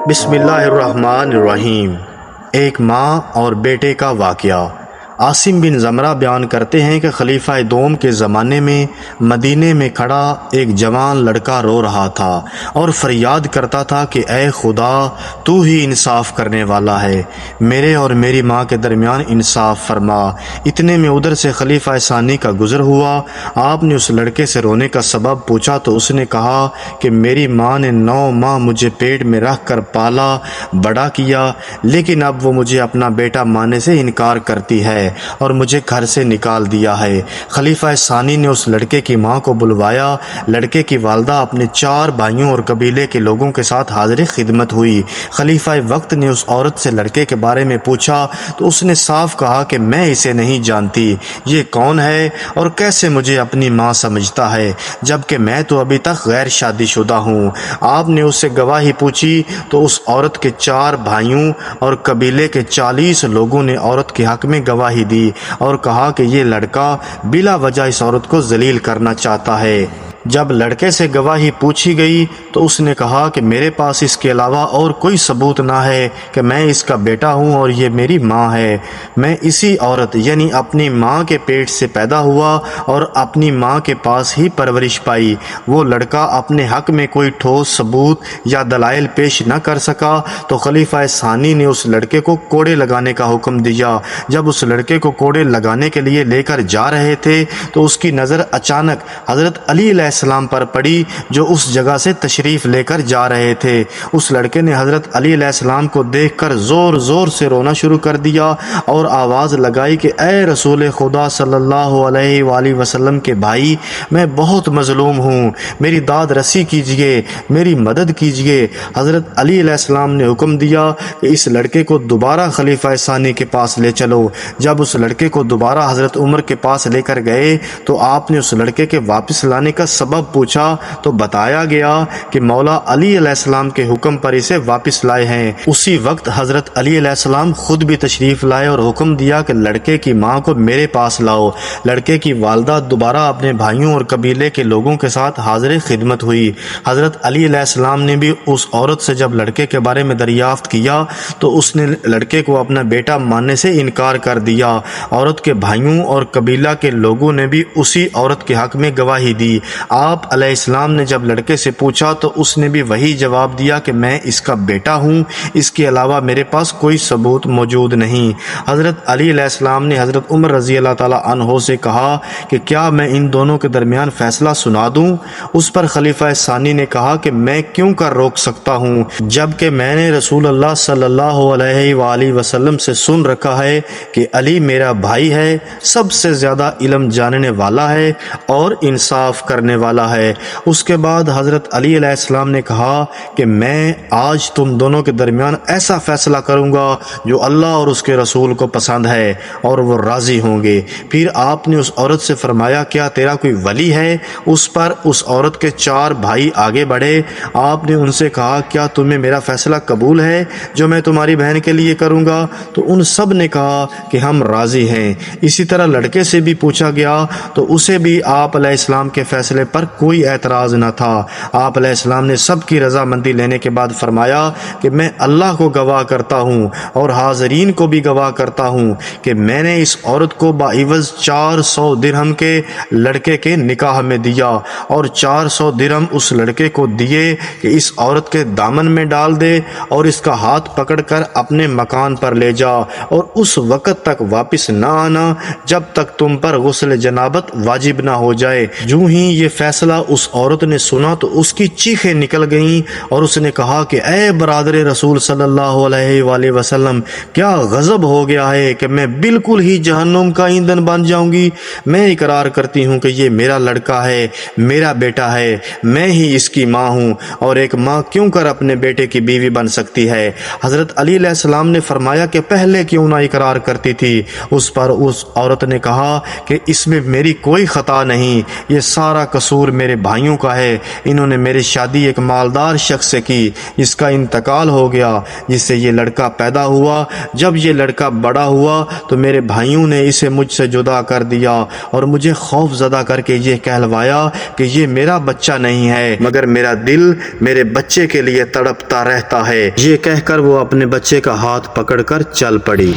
بسم اللہ الرحمن الرحیم۔ ایک ماں اور بیٹے کا واقعہ۔ عاصم بن زمرہ بیان کرتے ہیں کہ خلیفہ دوم کے زمانے میں مدینے میں کھڑا ایک جوان لڑکا رو رہا تھا اور فریاد کرتا تھا کہ اے خدا، تو ہی انصاف کرنے والا ہے، میرے اور میری ماں کے درمیان انصاف فرما۔ اتنے میں ادھر سے خلیفہ ثانی کا گزر ہوا۔ آپ نے اس لڑکے سے رونے کا سبب پوچھا تو اس نے کہا کہ میری ماں نے 9 ماہ مجھے پیٹ میں رکھ کر پالا بڑا کیا، لیکن اب وہ مجھے اپنا بیٹا ماننے سے انکار کرتی ہے اور مجھے گھر سے نکال دیا ہے۔ خلیفہ ثانی نے اس لڑکے کی ماں کو بلوایا۔ لڑکے کی والدہ اپنے 4 بھائیوں اور قبیلے کے لوگوں کے ساتھ حاضر خدمت ہوئی۔ خلیفہ وقت نے اس عورت سے لڑکے کے بارے میں پوچھا تو اس نے صاف کہا کہ میں اسے نہیں جانتی، یہ کون ہے اور کیسے مجھے اپنی ماں سمجھتا ہے، جبکہ میں تو ابھی تک غیر شادی شدہ ہوں۔ آپ نے اس سے گواہی پوچھی تو اس عورت کے 4 بھائیوں اور قبیلے کے 40 لوگوں نے عورت کے حق میں گواہی دی اور کہا کہ یہ لڑکا بلا وجہ اس عورت کو ذلیل کرنا چاہتا ہے۔ جب لڑکے سے گواہی پوچھی گئی تو اس نے کہا کہ میرے پاس اس کے علاوہ اور کوئی ثبوت نہ ہے کہ میں اس کا بیٹا ہوں اور یہ میری ماں ہے۔ میں اسی عورت یعنی اپنی ماں کے پیٹ سے پیدا ہوا اور اپنی ماں کے پاس ہی پرورش پائی۔ وہ لڑکا اپنے حق میں کوئی ٹھوس ثبوت یا دلائل پیش نہ کر سکا تو خلیفہ ثانی نے اس لڑکے کو کوڑے لگانے کا حکم دیا۔ جب اس لڑکے کو کوڑے لگانے کے لیے لے کر جا رہے تھے تو اس کی نظر اچانک حضرت علی علیہ السلام پر پڑی جو اس جگہ سے تشریف لے کر جا رہے تھے۔ اس لڑکے نے حضرت علی علیہ السلام کو دیکھ کر زور زور سے رونا شروع کر دیا اور آواز لگائی کہ اے رسول خدا صلی اللہ علیہ وآلہ وسلم کے بھائی، میں بہت مظلوم ہوں، میری داد رسی کیجئے، میری مدد کیجئے۔ حضرت علی علیہ السلام نے حکم دیا کہ اس لڑکے کو دوبارہ خلیفہ ثانی کے پاس لے چلو۔ جب اس لڑکے کو دوبارہ حضرت عمر کے پاس لے کر گئے تو آپ نے اس لڑکے کے واپس لانے کا سبب پوچھا تو بتایا گیا کہ مولا علی علیہ السلام کے حکم پر اسے واپس لائے ہیں۔ اسی وقت حضرت علی علیہ السلام خود بھی تشریف لائے اور حکم دیا کہ لڑکے کی ماں کو میرے پاس لاؤ۔ لڑکے کی والدہ دوبارہ اپنے بھائیوں اور قبیلے کے لوگوں کے ساتھ حاضر خدمت ہوئی۔ حضرت علی علیہ السلام نے بھی اس عورت سے جب لڑکے کے بارے میں دریافت کیا تو اس نے لڑکے کو اپنا بیٹا ماننے سے انکار کر دیا۔ عورت کے بھائیوں اور قبیلہ کے لوگوں نے بھی اسی عورت کے حق میں گواہی دی۔ آپ علیہ السلام نے جب لڑکے سے پوچھا تو اس نے بھی وہی جواب دیا کہ میں اس کا بیٹا ہوں، اس کے علاوہ میرے پاس کوئی ثبوت موجود نہیں۔ حضرت علی علیہ السلام نے حضرت عمر رضی اللہ تعالی عنہ سے کہا کہ کیا میں ان دونوں کے درمیان فیصلہ سنا دوں؟ اس پر خلیفہ ثانی نے کہا کہ میں کیوں کر روک سکتا ہوں، جبکہ میں نے رسول اللہ صلی اللہ علیہ وآلہ وسلم سے سن رکھا ہے کہ علی میرا بھائی ہے، سب سے زیادہ علم جاننے والا ہے اور انصاف کرنے والا ہے۔ اس کے بعد حضرت علی علیہ السلام نے کہا کہ میں آج تم دونوں کے درمیان ایسا فیصلہ کروں گا جو اللہ اور اس کے رسول کو پسند ہے اور وہ راضی ہوں گے۔ پھر آپ نے اس عورت سے فرمایا کیا تیرا کوئی ولی ہے؟ اس پر اس عورت کے 4 بھائی آگے بڑھے۔ آپ نے ان سے کہا کیا تمہیں میرا فیصلہ قبول ہے جو میں تمہاری بہن کے لیے کروں گا؟ تو ان سب نے کہا کہ ہم راضی ہیں۔ اسی طرح لڑکے سے بھی پوچھا گیا تو اسے بھی آپ علیہ السلام کے فیصلے پر کوئی اعتراض نہ تھا۔ آپ علیہ السلام نے سب کی رضامندی لینے کے بعد فرمایا کہ میں اللہ کو گواہ کرتا ہوں اور حاضرین کو بھی گواہ کرتا ہوں کہ میں نے اس عورت کو بعوض 400 درہم کے لڑکے کے نکاح میں دیا اور 400 درہم اس لڑکے کو دیے کہ اس عورت کے دامن میں ڈال دے اور اس کا ہاتھ پکڑ کر اپنے مکان پر لے جا اور اس وقت تک واپس نہ آنا جب تک تم پر غسل جنابت واجب نہ ہو جائے۔ جو ہی یہ فیصلہ اس عورت نے سنا تو اس کی چیخیں نکل گئیں اور اس نے کہا کہ اے برادر رسول صلی اللہ علیہ وآلہ وسلم، کیا غضب ہو گیا ہے کہ میں بالکل ہی جہنم کا ایندھن بن جاؤں گی؟ میں اقرار کرتی ہوں کہ یہ میرا لڑکا ہے، میرا بیٹا ہے، میں ہی اس کی ماں ہوں، اور ایک ماں کیوں کر اپنے بیٹے کی بیوی بن سکتی ہے؟ حضرت علی علیہ السلام نے فرمایا کہ پہلے کیوں نہ اقرار کرتی تھی؟ اس پر اس عورت نے کہا کہ اس میں میری کوئی خطا نہیں، یہ سارا قصور قصور میرے بھائیوں کا ہے، انہوں نے میری شادی ایک مالدار شخص سے کی، اس کا انتقال ہو گیا جس سے یہ لڑکا پیدا ہوا۔ جب یہ لڑکا بڑا ہوا تو میرے بھائیوں نے اسے مجھ سے جدا کر دیا اور مجھے خوف زدہ کر کے یہ کہلوایا کہ یہ میرا بچہ نہیں ہے، مگر میرا دل میرے بچے کے لیے تڑپتا رہتا ہے۔ یہ کہہ کر وہ اپنے بچے کا ہاتھ پکڑ کر چل پڑی۔